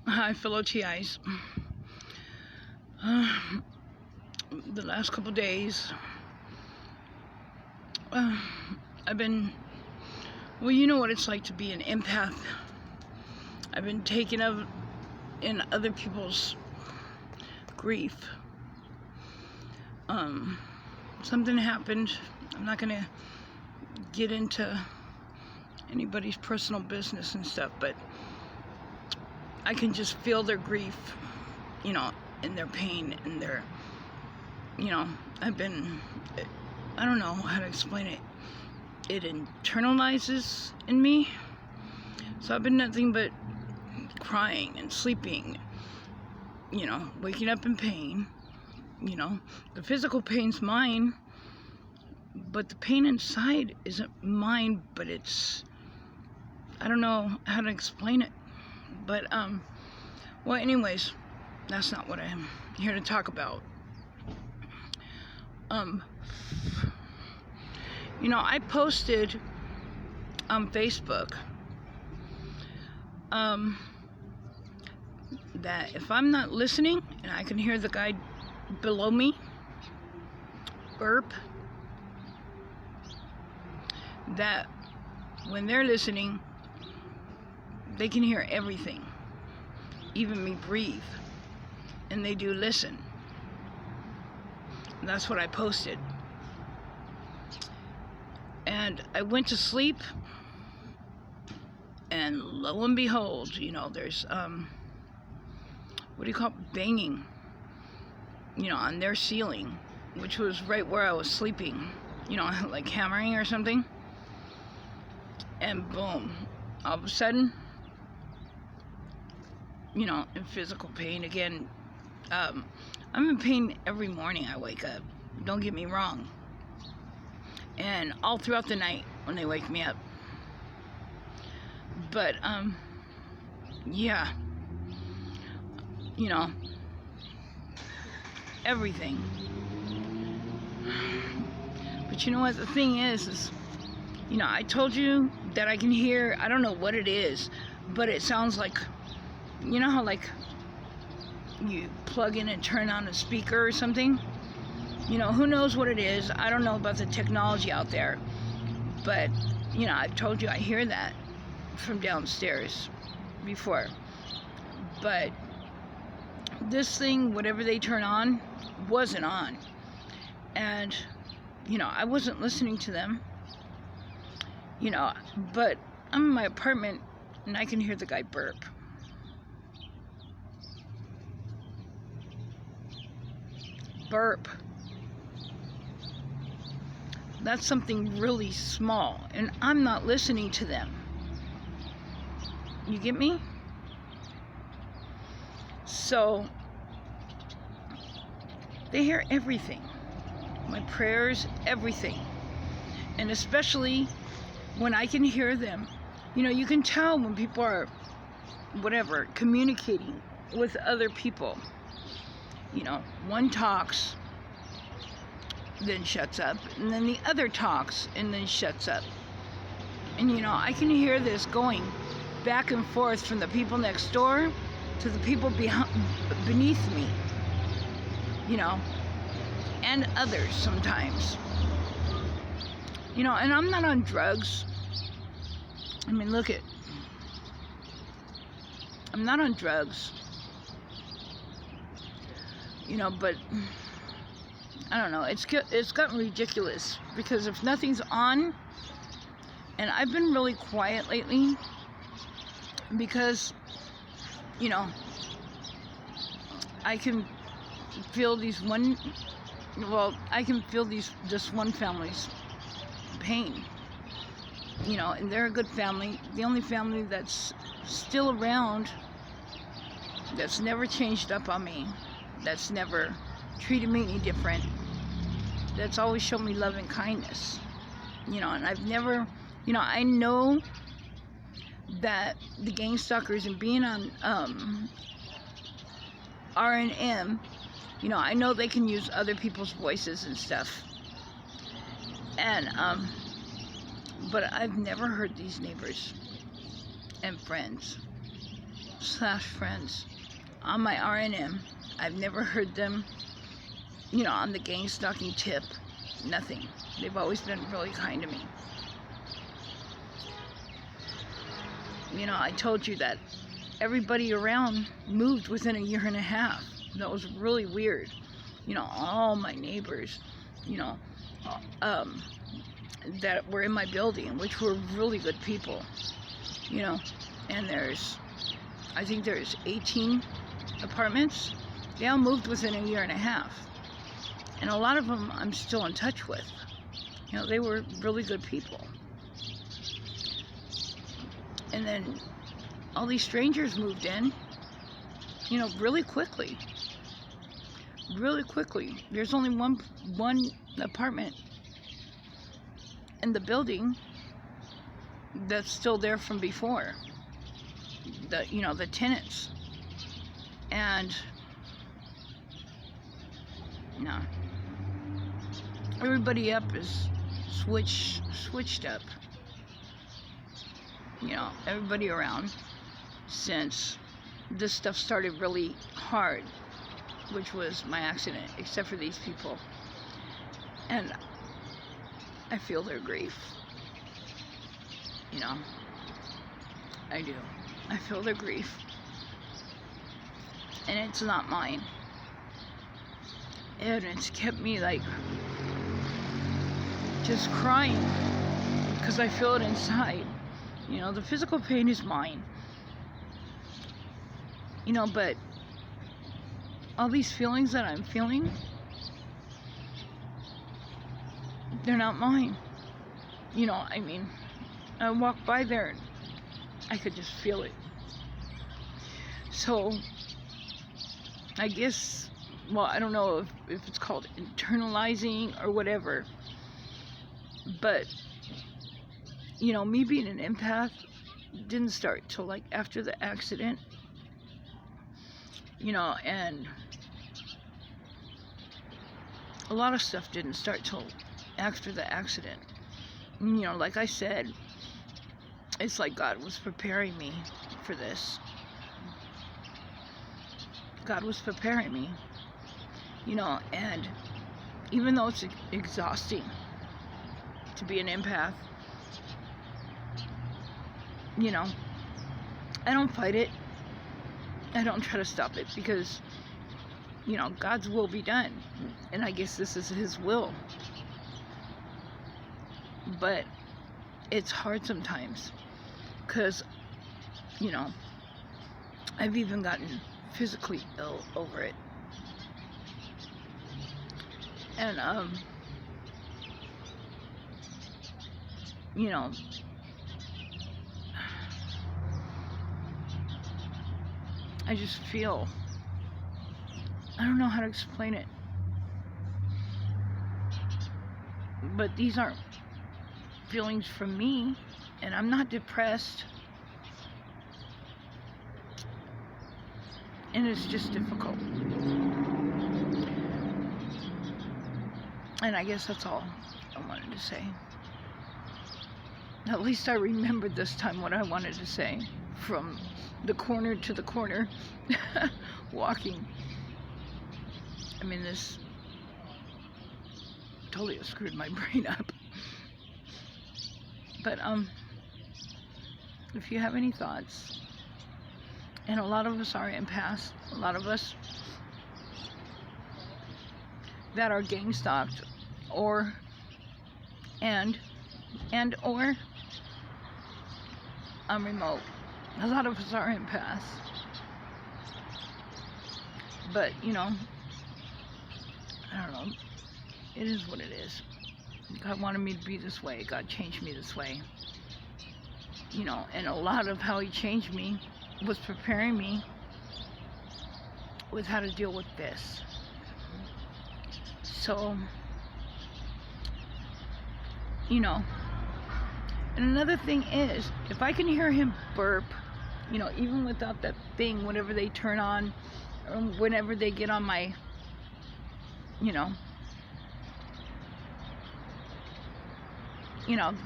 Hi, fellow TIs. The last couple days, I've been, well, you know what it's like to be an empath. I've been taken up in other people's grief. Something happened. I'm not going to get into anybody's personal business and stuff, but I can just feel their grief, and their pain and their, I don't know how to explain it. It internalizes in me. So I've been nothing but crying and sleeping, waking up in pain. The physical pain's mine, but the pain inside isn't mine, but I don't know how to explain it. But, well, anyways, that's not what I'm here to talk about. I posted on Facebook, that if I'm not listening and I can hear the guy below me burp, that when they're listening, they can hear everything, even me breathe, and they do listen. And that's what I posted. And I went to sleep, and lo and behold, there's, what do you call it? Banging, on their ceiling, which was right where I was sleeping, like hammering or something. And boom, all of a sudden, in physical pain again. I'm in pain every morning I wake up, don't get me wrong, and all throughout the night when they wake me up. But yeah, everything. But you know what the thing is I told you that I can hear, I don't know what it is, but it sounds like, how like you plug in and turn on a speaker or something? Who knows what it is? I don't know about the technology out there. But, I've told you I hear that from downstairs before. But this thing, whatever they turn on, wasn't on. And, I wasn't listening to them. But I'm in my apartment and I can hear the guy burp. Burp. That's something really small, and I'm not listening to them. You get me? So they hear everything, my prayers, everything. And especially when I can hear them, you can tell when people are communicating with other people. One talks, then shuts up, and then the other talks, and then shuts up. And, I can hear this going back and forth from the people next door to the people beneath me, and others sometimes. And I'm not on drugs. I mean, look it. I'm not on drugs. But I don't know, it's gotten ridiculous, because if nothing's on, and I've been really quiet lately, because, I can feel this one family's pain, and they're a good family, the only family that's still around, that's never changed up on me, that's never treated me any different, that's always shown me love and kindness, and I've never, I know that the gang stalkers and being on R&M, I know they can use other people's voices and stuff, and but I've never heard these neighbors and friends slash friends on my RNM. I've never heard them, on the gang stalking tip. Nothing. They've always been really kind to me. I told you that everybody around moved within a year and a half. That was really weird. All my neighbors, that were in my building, which were really good people, and I think there's 18 apartments. They all moved within a year and a half. And a lot of them I'm still in touch with. They were really good people. And then all these strangers moved in, really quickly. Really quickly. There's only one apartment in the building that's still there from before. The tenants. And no. Everybody up is switched up. Everybody around since this stuff started really hard, which was my accident, except for these people. And I feel their grief. I do. I feel their grief. And it's not mine. And it's kept me just crying because I feel it inside. The physical pain is mine. But all these feelings that I'm feeling, they're not mine. I walk by there and I could just feel it. So, I guess, I don't know if it's called internalizing or whatever, but, me being an empath didn't start till after the accident, and a lot of stuff didn't start till after the accident. Like I said, it's like God was preparing me for this. God was preparing me, and even though it's exhausting to be an empath, I don't fight it. I don't try to stop it because, God's will be done. And I guess this is His will. But it's hard sometimes because, I've even gotten physically ill over it. And, I just feel, I don't know how to explain it, but these aren't feelings from me, and I'm not depressed, and it's just difficult. And I guess that's all I wanted to say. At least I remembered this time what I wanted to say from the corner to the corner walking. This totally screwed my brain up. But if you have any thoughts, and a lot of us are empaths, a lot of us that are gang stalked or I'm remote. A lot of us are empaths. But, I don't know. It is what it is. God wanted me to be this way. God changed me this way. And a lot of how He changed me was preparing me with how to deal with this. So, and another thing is, if I can hear him burp, even without that thing, whenever they turn on, or whenever they get on my,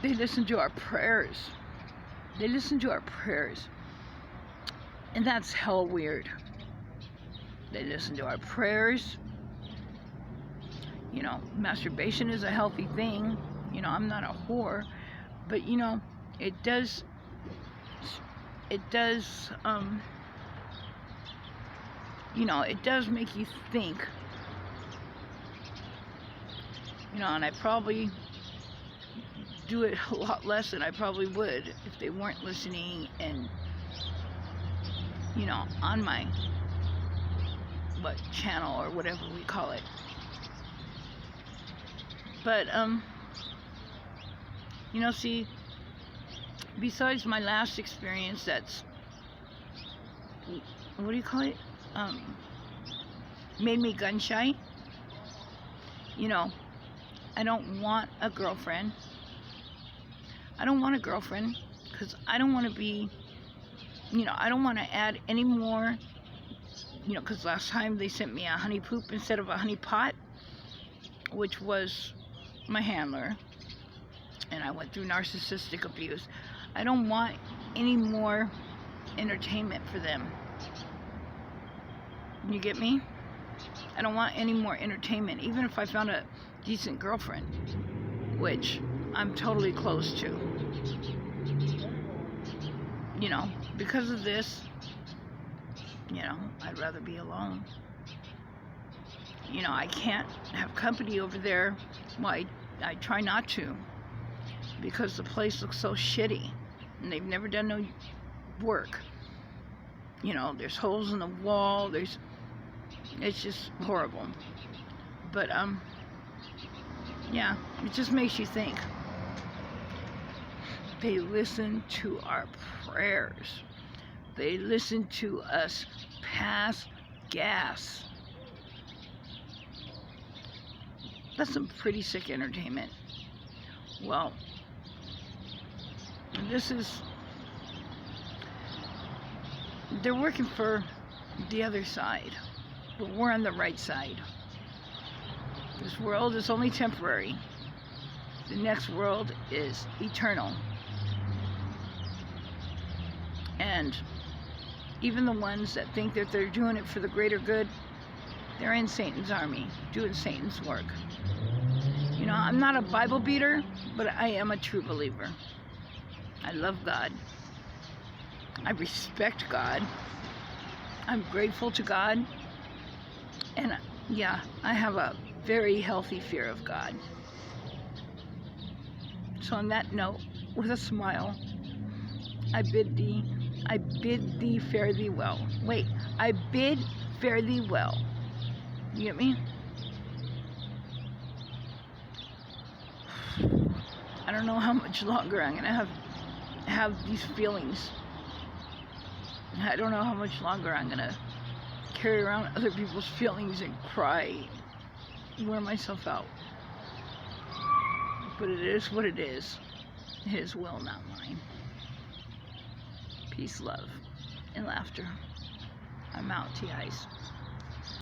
they listen to our prayers. They listen to our prayers. And that's hell weird. They listen to our prayers. You know, masturbation is a healthy thing. You know, I'm not a whore, but you know, it does, you know, it does make you think. You know, and I probably do it a lot less than I probably would if they weren't listening and, you know, on my, what, channel or whatever we call it. But, you know, see, besides my last experience that's, what do you call it? Made me gun shy. You know, I don't want a girlfriend. I don't want a girlfriend because I don't want to be, you know, I don't want to add any more, you know, because last time they sent me a honey poop instead of a honey pot, which was my handler, and I went through narcissistic abuse. I don't want any more entertainment for them. You get me? I don't want any more entertainment, even if I found a decent girlfriend, which I'm totally close to. You know, because of this, you know, I'd rather be alone. You know, I can't have company over there. Well, I try not to, because the place looks so shitty, and they've never done no work. You know, there's holes in the wall, it's just horrible. But, yeah, it just makes you think. They listen to our prayers. They listen to us pass gas. That's some pretty sick entertainment. Well, they're working for the other side, but we're on the right side. This world is only temporary. The next world is eternal. And even the ones that think that they're doing it for the greater good, they're in Satan's army, doing Satan's work. You know, I'm not a Bible beater, but I am a true believer. I love God. I respect God. I'm grateful to God. And yeah, I have a very healthy fear of God. So on that note, with a smile, I bid thee fare thee well. Wait, I bid fare thee well. You get me? I don't know how much longer I'm gonna have these feelings. I don't know how much longer I'm gonna carry around other people's feelings and cry, wear myself out. But it is what it is. His will, not mine. Peace, love, and laughter. I'm out, T.I.s.